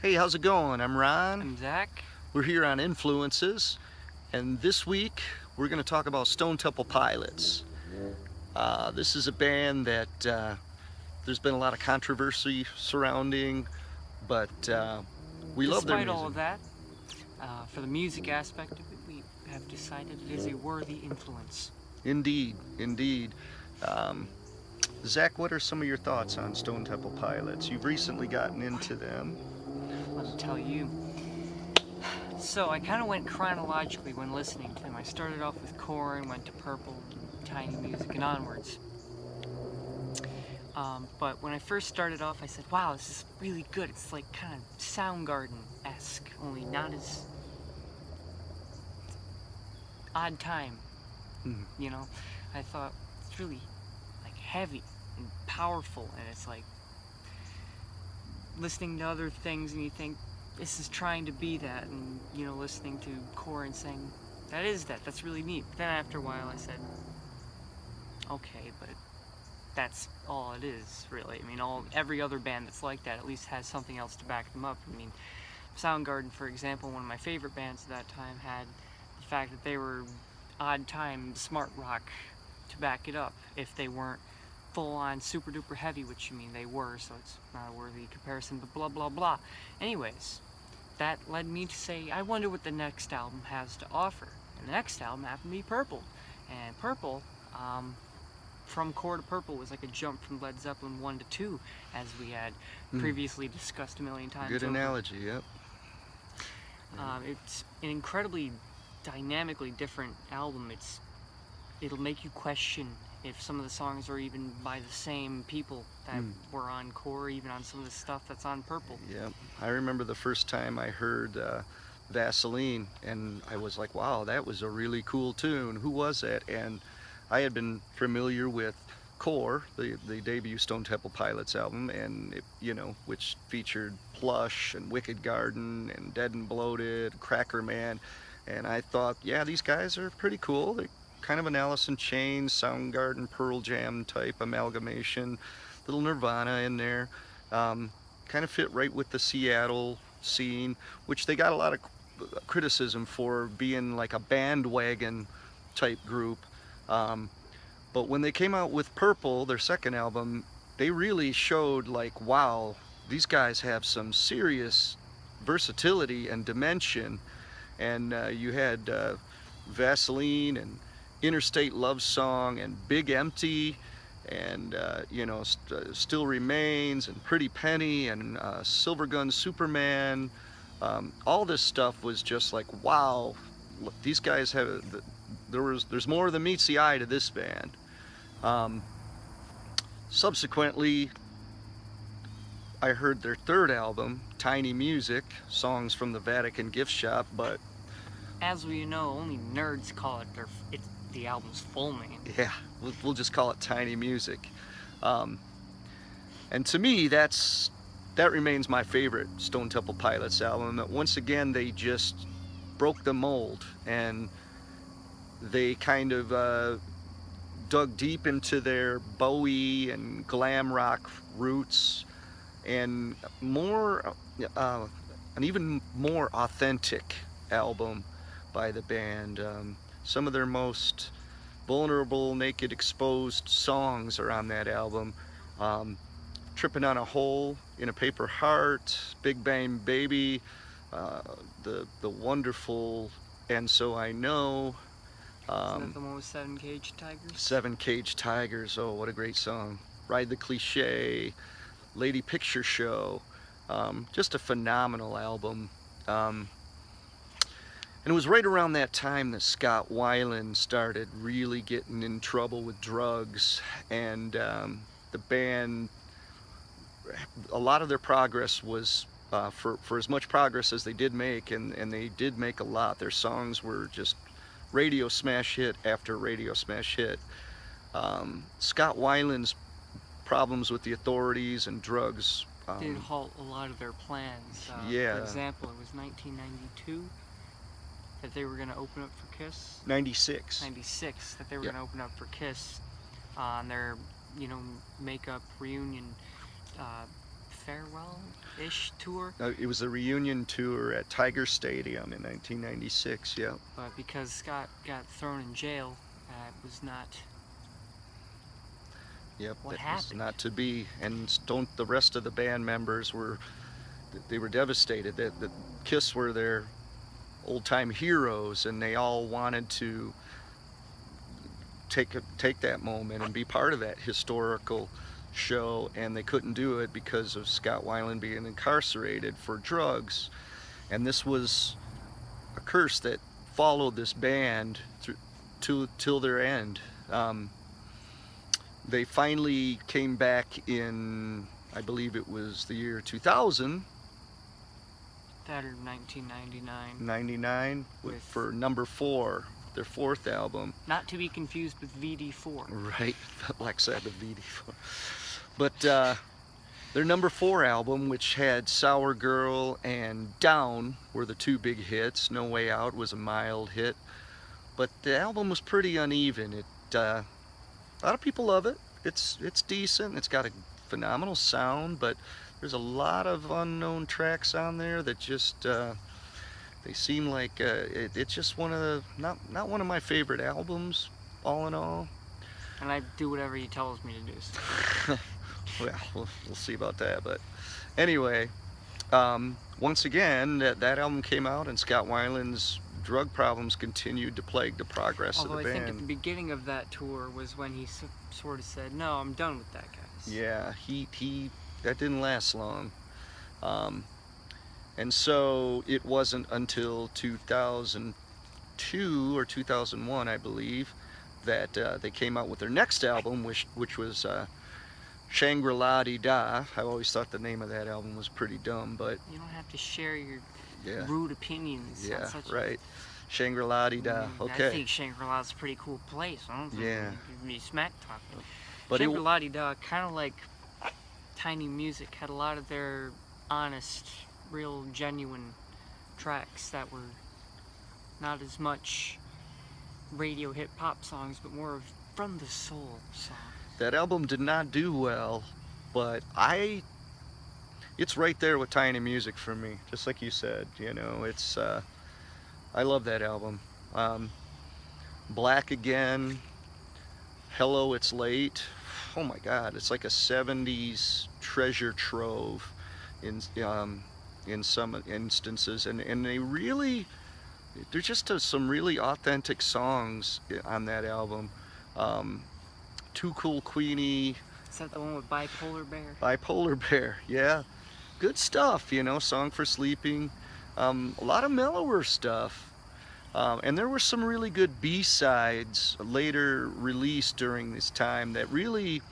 Hey, how's it going? I'm Ron. I'm Zach. We're here on Influences, and this week we're going to talk about Stone Temple Pilots. This is a band that there's been a lot of controversy surrounding, but we love their Despite all music. of that, for the music aspect of it, we have decided it is a worthy influence. Indeed, indeed. Um, Zach, what are some of your thoughts on Stone Temple Pilots? You've recently gotten into them. Let me tell you. So I kind of went chronologically when listening to them. I started off with Korn, went to Purple, Tiny Music, and onwards. But when I first started off, I said, wow, this is really good. It's like kind of Soundgarden-esque, only not as odd time, Mhm. you know? I thought it's really like heavy and powerful, and it's like listening to other things and you think this is trying to be that, and listening to Core and saying that's really neat. But then after a while I said, okay, but that's all it is, really. I mean, every other band that's like that at least has something else to back them up. I mean, Soundgarden, for example, one of my favorite bands at that time, had the fact that they were odd time smart rock to back it up. If they weren't full on super duper heavy, which they were, so it's not a worthy comparison, but blah blah blah. Anyways, that led me to say, I wonder what the next album has to offer. And the next album happened to be Purple. And Purple, from Core to Purple, was like a jump from Led Zeppelin 1 to 2, as we had previously discussed a million times. Good analogy, yep. It's an incredibly dynamically different album. It'll make you question if some of the songs are even by the same people that were on Core, even on some of the stuff that's on Purple. Yeah, I remember the first time I heard Vaseline, and I was like, wow, that was a really cool tune. Who was that? And I had been familiar with Core, the debut Stone Temple Pilots album, and which featured Plush and Wicked Garden and Dead and Bloated, Cracker Man, and I thought, yeah, these guys are pretty cool. They're kind of an Alice in Chains, Soundgarden, Pearl Jam type amalgamation, little Nirvana in there. Kind of fit right with the Seattle scene, which they got a lot of criticism for being like a bandwagon type group. But when they came out with Purple, their second album, they really showed like, wow, these guys have some serious versatility and dimension. And you had Vaseline and Interstate Love Song and Big Empty and Still Remains and Pretty Penny and Silver Gun Superman. All this stuff was just like, wow, look, these guys have, there's more than meets the eye to this band. Subsequently, I heard their third album, Tiny Music, Songs from the Vatican Gift Shop, but as we know, only nerds call it the album's full name. Yeah, we'll just call it Tiny Music. And to me, that remains my favorite Stone Temple Pilots album. Once again, they just broke the mold, and they kind of dug deep into their Bowie and glam rock roots, and an even more authentic album by the band. Some of their most vulnerable, naked, exposed songs are on that album. Tripping on a Hole in a Paper Heart, Big Bang Baby, the wonderful And So I Know. Isn't that the one with 7 Cage Tigers? 7 Cage Tigers, oh, what a great song. Ride the Cliche, Lady Picture Show, just a phenomenal album. And it was right around that time that Scott Weiland started really getting in trouble with drugs, and the band, a lot of their progress was, for as much progress as they did make, and they did make a lot, their songs were just radio smash hit after radio smash hit. Scott Weiland's problems with the authorities and drugs did halt a lot of their plans. Yeah. For example, it was 1992 that they were going to open up for Kiss. 96. 96 that they were Yep. going to open up for Kiss on their, makeup reunion farewell. ish tour. It was the reunion tour at Tiger Stadium in 1996. Yeah. But because Scott got thrown in jail, it was not Yep. what That was happened. not to be. And don't the rest of the band members were devastated. That the Kiss were their old-time heroes, and they all wanted to take that moment and be part of that historical show, and they couldn't do it because of Scott Weiland being incarcerated for drugs. And this was a curse that followed this band till their end. They finally came back in, I believe it was the year 2000, That or 1999. 99, for number 4, their 4th album. Not to be confused with VD4. Right, Black Sabbath VD4. But their number 4 album, which had Sour Girl and Down, were the 2 big hits. No Way Out was a mild hit. But the album was pretty uneven. A lot of people love it. It's decent. It's got a phenomenal sound, but there's a lot of unknown tracks on there that just they seem like it's just one of the not one of my favorite albums, all in all. And I do whatever he tells me to do. So. Well, we'll see about that. But anyway, once again, that album came out, and Scott Weiland's drug problems continued to plague the progress Although of the I band. think at the beginning of that tour was when he sort of said, "No, I'm done with that, guys." Yeah, he that didn't last long. And so it wasn't until 2002 or 2001, I believe, that they came out with their next album, which was Shangri-La-Di-Da. I always thought the name of that album was pretty dumb, but You don't have to share your yeah, rude opinions. yeah, on such right. Shangri-La-Di-Da. Okay. I think Shangri-La's a pretty cool place. I don't think Yeah. you can be smack talking. But it, Shangri-La-Di-Da, kind of like Tiny Music, had a lot of their honest, real, genuine tracks that were not as much radio hit pop songs, but more of from the soul songs. that album did not do well, but it's right there with Tiny Music for me. Just like you said, it's I love that album. Black Again, Hello, It's Late. Oh my God, it's like a 70s treasure trove in some instances, and there's just some really authentic songs on that album. Too Cool Queenie, Is that the one with Bipolar Bear? Bipolar Bear, yeah, good stuff. Song for Sleeping, a lot of mellower stuff. And there were some really good B-sides later released during this time that really,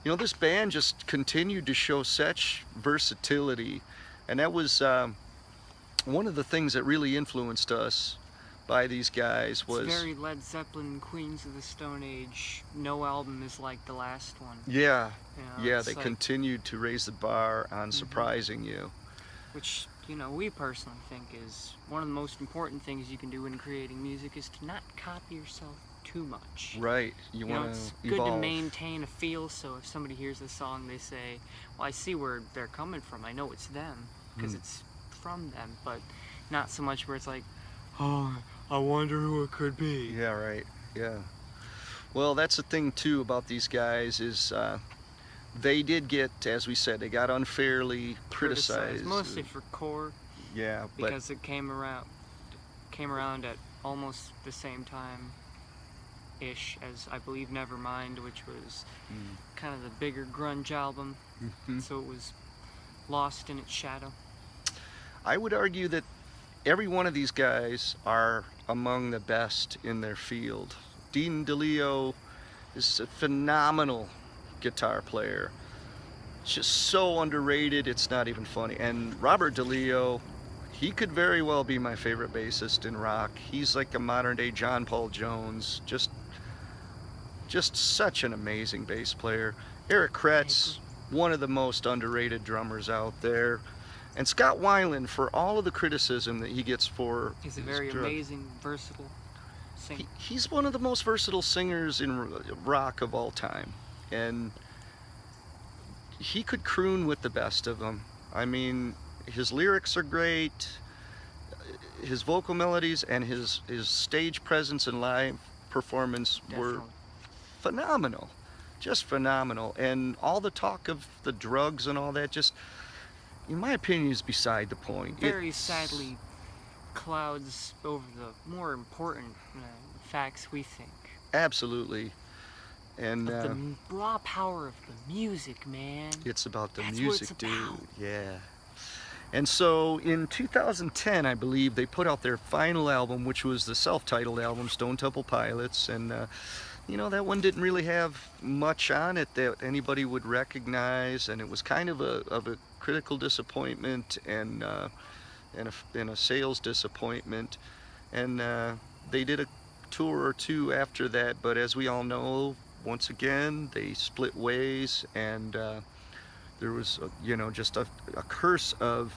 this band just continued to show such versatility. And that was one of the things that really influenced us by these guys was... It's very Led Zeppelin, Queens of the Stone Age. No album is like the last one. Yeah, yeah, it's they like, continued to raise the bar on surprising you. Which, we personally think is one of the most important things you can do in creating music is to not copy yourself too much. Right, you want It's to good evolve. to maintain a feel, so if somebody hears the song, they say, well, I see where they're coming from. I know it's them, because it's from them, but not so much where it's like, oh, I wonder who it could be. Yeah, right, yeah. Well, that's the thing, too, about these guys is they did get, as we said, they got unfairly criticized. Mostly for Core, Yeah, but because it came around at almost the same time ish as I believe Nevermind, which was kind of the bigger grunge album. So it was lost in its shadow. I would argue that every one of these guys are among the best in their field. Dean DeLeo is a phenomenal guitar player. Just so underrated, it's not even funny. And Robert DeLeo, he could very well be my favorite bassist in rock. He's like a modern day John Paul Jones. Just such an amazing bass player. Eric Kretz, one of the most underrated drummers out there. And Scott Weiland, for all of the criticism that he gets for He's a his very drum- amazing, versatile singer. he's one of the most versatile singers in rock of all time, and he could croon with the best of them. I mean, his lyrics are great, his vocal melodies and his stage presence and live performance were Definitely. phenomenal, just phenomenal. And all the talk of the drugs and all that, just in my opinion, is beside the point. Very It's sadly clouds over the more important facts we think. absolutely, and Of the raw power of the music, man. it's about the That's what music, it's dude. about. Yeah. And so in 2010, I believe, they put out their final album, which was the self-titled album, Stone Temple Pilots. And, you know, that one didn't really have much on it that anybody would recognize. And it was kind of a critical disappointment and a sales disappointment. And they did a tour or two after that. But as we all know, once again, they split ways. And there was, you know, just a curse of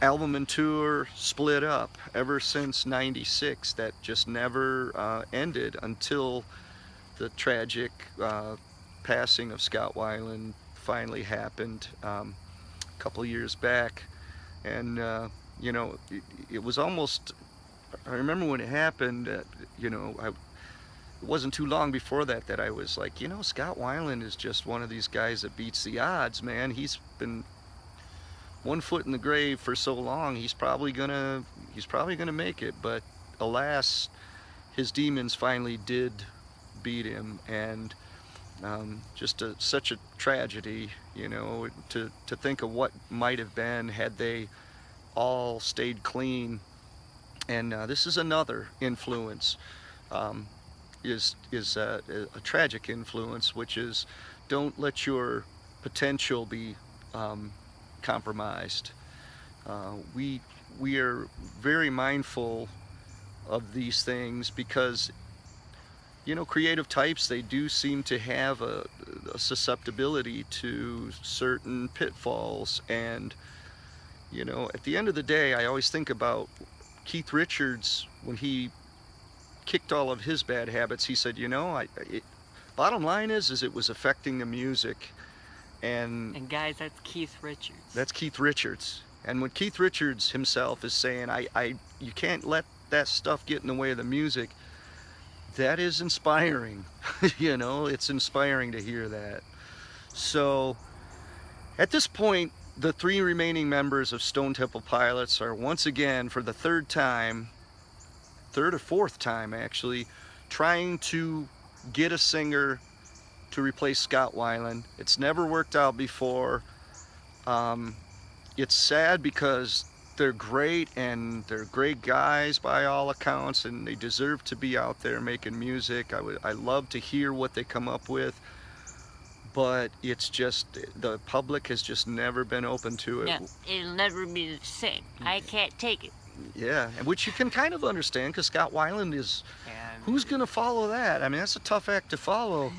album and tour split up ever since '96 that just never ended until the tragic passing of Scott Weiland finally happened a couple years back. And you know, it was almost, I remember when it happened, you know, it wasn't too long before that that I was like, you know, Scott Weiland is just one of these guys that beats the odds, man. He's been one foot in the grave for so long. He's probably gonna make it. But alas, his demons finally did beat him. And just such a tragedy, you know, to think of what might have been had they all stayed clean. And this is another influence, um, is a tragic influence, which is don't let your potential be compromised. We are very mindful of these things because, you know, creative types, they do seem to have a susceptibility to certain pitfalls. And, you know, at the end of the day, I always think about Keith Richards when he kicked all of his bad habits. He said, you know, bottom line is it was affecting the music. And guys, that's Keith Richards. That's Keith Richards. And when Keith Richards himself is saying, you can't let that stuff get in the way of the music, that is inspiring. You know, it's inspiring to hear that. So at this point, the three remaining members of Stone Temple Pilots are once again, for the third or fourth time actually, trying to get a singer to replace Scott Weiland. It's never worked out before. It's sad because they're great and they're great guys by all accounts, and they deserve to be out there making music. I love to hear what they come up with, but it's just the public has just never been open to it. Yeah, it'll never be the same. I can't take it. Yeah, and which you can kind of understand because Scott Weiland is, who's gonna follow that? I mean, that's a tough act to follow.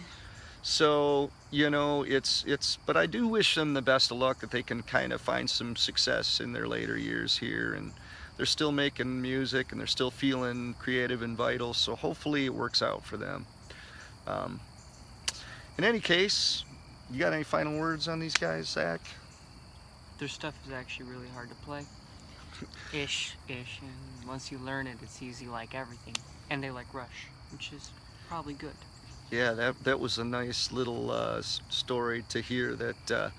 So, you know, but I do wish them the best of luck, that they can kind of find some success in their later years here, and they're still making music and they're still feeling creative and vital, so hopefully it works out for them. In any case, you got any final words on these guys, Zach? Their stuff is actually really hard to play. Ish, and once you learn it, it's easy like everything. And they like Rush, which is probably good. Yeah, that was a nice little story to hear, that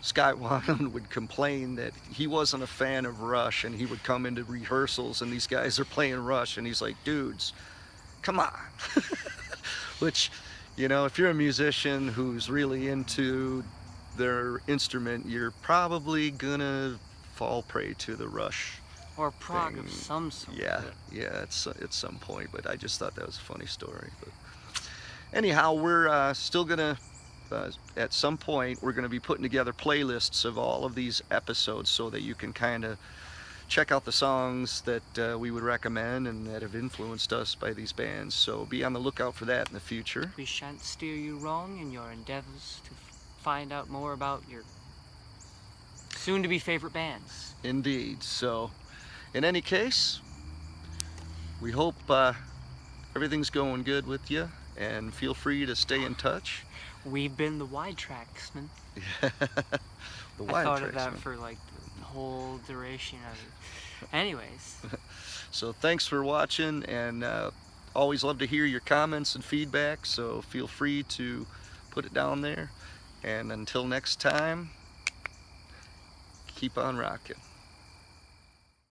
Scott Weiland would complain that he wasn't a fan of Rush, and he would come into rehearsals and these guys are playing Rush and he's like, dudes, come on. Which, you know, if you're a musician who's really into their instrument, you're probably gonna fall prey to the Rush or prog thing. Of some sort. Yeah, at some point. But I just thought that was a funny story. But anyhow, we're still gonna, at some point, we're gonna be putting together playlists of all of these episodes so that you can kind of check out the songs that we would recommend and that have influenced us by these bands. So be on the lookout for that in the future. We shan't steer you wrong in your endeavors to find out more about your soon-to-be favorite bands. Indeed. So, in any case, we hope everything's going good with you, and feel free to stay in touch. We've been the Widetracksmen. The I thought Widetrack of that sound. for like the whole duration of it. Anyways, So thanks for watching, and always love to hear your comments and feedback, so feel free to put it down there. And until next time, keep on rocking.